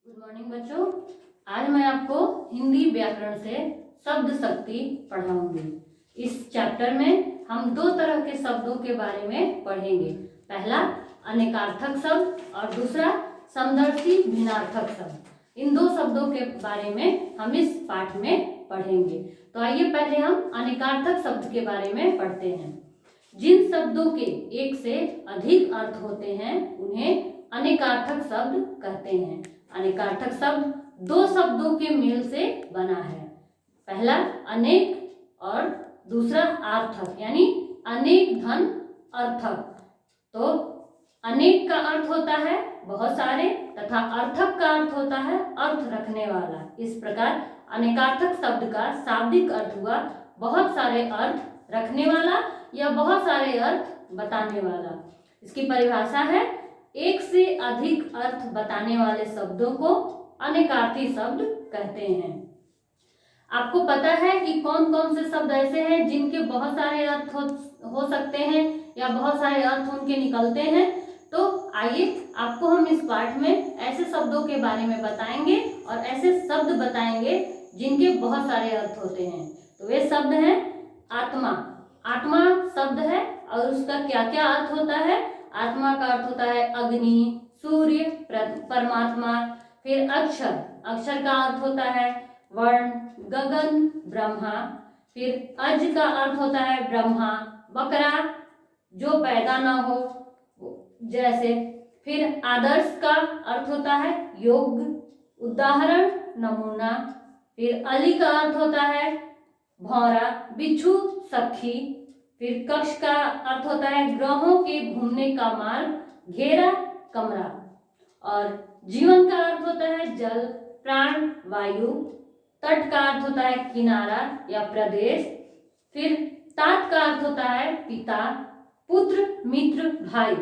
Good morning बच्चों। आज मैं आपको हिंदी व्याकरण से शब्द शक्ति पढ़ाऊंगी। इस चैप्टर में हम दो तरह के शब्दों के बारे में पढ़ेंगे। पहला अनेकार्थक शब्द और दूसरा समदर्शी भिन्नार्थक शब्द। इन दो शब्दों के बारे में हम इस पाठ में पढ़ेंगे। तो आइए पहले हम अनेकार्थक शब्द के बारे में पढ़ते हैं। जिन शब्दों के एक से अधिक अर्थ होते हैं उन्हें अनेकार्थक शब्द कहते हैं। अनेकार्थक शब्द दो शब्दों के मेल से बना है। पहला अनेक और दूसरा आर्थक, यानी अनेक धन अर्थक। तो अनेक का अर्थ होता है बहुत सारे तथा अर्थक का अर्थ होता है अर्थ रखने वाला। इस प्रकार अनेकार्थक शब्द का शाब्दिक अर्थ हुआ बहुत सारे अर्थ रखने वाला या बहुत सारे अर्थ बताने वाला। इसकी परिभाषा है एक से अधिक अर्थ बताने वाले शब्दों को अनेकार्थी शब्द कहते हैं। आपको पता है कि कौन कौन से शब्द ऐसे हैं जिनके बहुत सारे अर्थ हो सकते हैं या बहुत सारे अर्थ उनके निकलते हैं। तो आइए आपको हम इस पाठ में ऐसे शब्दों के बारे में बताएंगे और ऐसे शब्द बताएंगे जिनके बहुत सारे अर्थ होते हैं। तो वे शब्द हैं आत्मा। आत्मा शब्द है और उसका क्या क्या अर्थ होता है। आत्मा का अर्थ होता है अग्नि, सूर्य, परमात्मा। फिर अक्षर, अक्षर का अर्थ होता है वर्ण, गगन, ब्रह्मा। फिर अज का अर्थ होता है ब्रह्मा, बकरा जो पैदा ना हो जैसे। फिर आदर्श का अर्थ होता है योग, उदाहरण, नमूना। फिर अली का अर्थ होता है भौरा, बिच्छू, सखी। फिर कक्ष का अर्थ होता है ग्रहों के घूमने का मार्ग, घेरा, कमरा। और जीवन का अर्थ होता है जल, प्राण, वायु। तट का अर्थ होता है किनारा या प्रदेश। फिर तात का अर्थ होता है पिता, पुत्र, मित्र, भाई।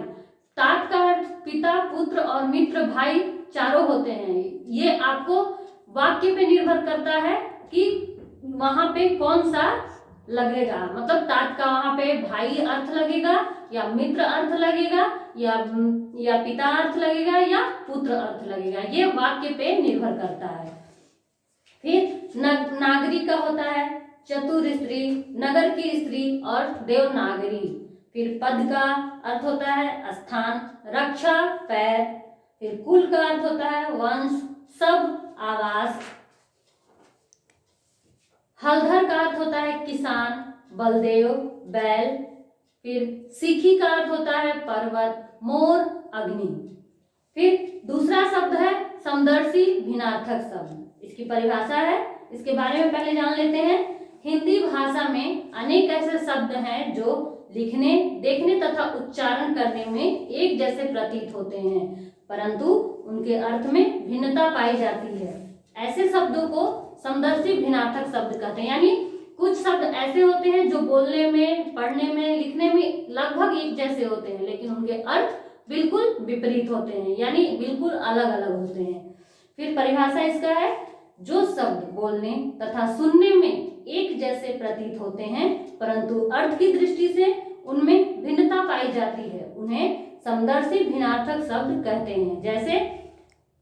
तात का अर्थ पिता, पुत्र और मित्र, भाई चारों होते हैं। ये आपको वाक्य पे निर्भर करता है कि वहां पे कौन सा लगेगा। मतलब तात का वहां पे भाई अर्थ लगेगा या मित्र अर्थ लगेगा या पिता अर्थ लगेगा या पुत्र अर्थ लगेगा। ये वाक्य पे निर्भर करता है। फिर नागरी का होता है चतुर स्त्री, नगर की स्त्री और देवनागरी। फिर पद का अर्थ होता है स्थान, रक्षा, पैर। फिर कुल का अर्थ होता है वंश, सब, आवास। हलधर का अर्थ होता है किसान, बलदेव, बैल। फिर सीखी का अर्थ होता है पर्वत, मोर, अग्नि। फिर दूसरा शब्द है समदर्शी भिन्नार्थक शब्द। इसकी परिभाषा है, इसके बारे में पहले जान लेते हैं। हिंदी भाषा में अनेक ऐसे शब्द हैं जो लिखने, देखने तथा उच्चारण करने में एक जैसे प्रतीत होते हैं परंतु उनके अर्थ में भिन्नता पाई जाती है। ऐसे शब्दों को समदर्शी भिन्नार्थक शब्द कहते हैं। यानी कुछ शब्द ऐसे होते हैं जो बोलने में, पढ़ने में, लिखने में लगभग एक जैसे होते हैं लेकिन उनके अर्थ बिल्कुल विपरीत होते हैं, यानी बिल्कुल अलग अलग होते हैं। फिर परिभाषा इसका है जो शब्द बोलने तथा सुनने में एक जैसे प्रतीत होते हैं परंतु अर्थ की दृष्टि से उनमें भिन्नता पाई जाती है उन्हें समदर्शी भिन्नार्थक शब्द कहते हैं। जैसे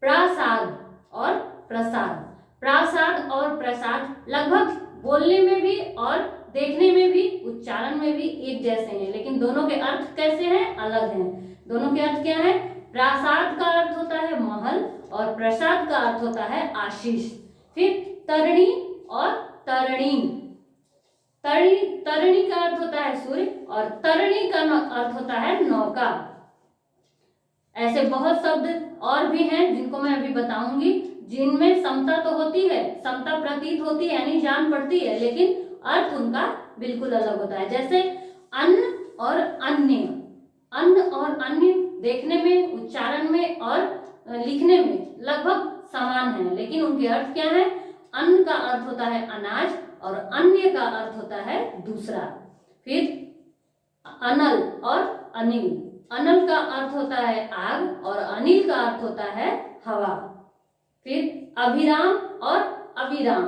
प्रासाद और प्रसाद। प्रासाद और प्रसाद लगभग बोलने में भी और देखने में भी, उच्चारण में भी एक जैसे हैं लेकिन दोनों के अर्थ कैसे हैं, अलग हैं। दोनों के अर्थ क्या है। प्रासाद का अर्थ होता है महल और प्रसाद का अर्थ होता है आशीष। फिर तरणी और तरणीम। तरणी का अर्थ होता है सूर्य और तरणी का अर्थ होता है नौका। ऐसे बहुत शब्द और भी हैं जिनको मैं अभी बताऊंगी जिनमें समता तो होती है, समता प्रतीत होती है यानी जान पड़ती है लेकिन अर्थ उनका बिल्कुल अलग होता है। जैसे अन्न और अन्य। अन्न और अन्य देखने में, उच्चारण में और लिखने में लगभग समान है लेकिन उनके अर्थ क्या है। अन्न का अर्थ होता है अनाज और अन्य का अर्थ होता है दूसरा। फिर अनल और अनिल। अनल का अर्थ होता है आग और अनिल का अर्थ होता है हवा। फिर अभिराम और अविराम।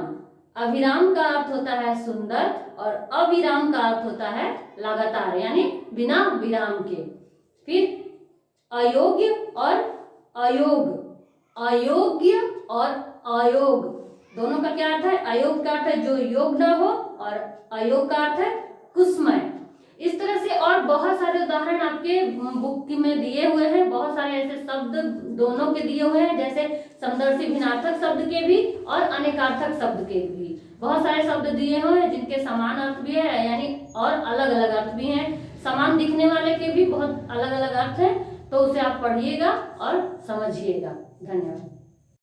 अभिराम का अर्थ होता है सुंदर और अविराम का अर्थ होता है लगातार यानी बिना विराम के। फिर अयोग्य और अयोग। अयोग्य और अयोग, दोनों का क्या अर्थ है? अयोग का अर्थ है जो योग्य ना हो और अयोग का अर्थ है कुसमय। इस तरह से और बहुत सारे उदाहरण आपके बुक में दिए हुए हैं, बहुत सारे ऐसे शब्द दोनों के दिए हुए हैं, जैसे समदर्शी भिन्नार्थक शब्द के भी और अनेकार्थक शब्द के भी बहुत सारे शब्द दिए हुए हैं जिनके समान अर्थ भी है, यानी और अलग अलग अर्थ भी हैं। समान दिखने वाले के भी बहुत अलग अलग अर्थ हैं, तो उसे आप पढ़िएगा और समझिएगा। धन्यवाद।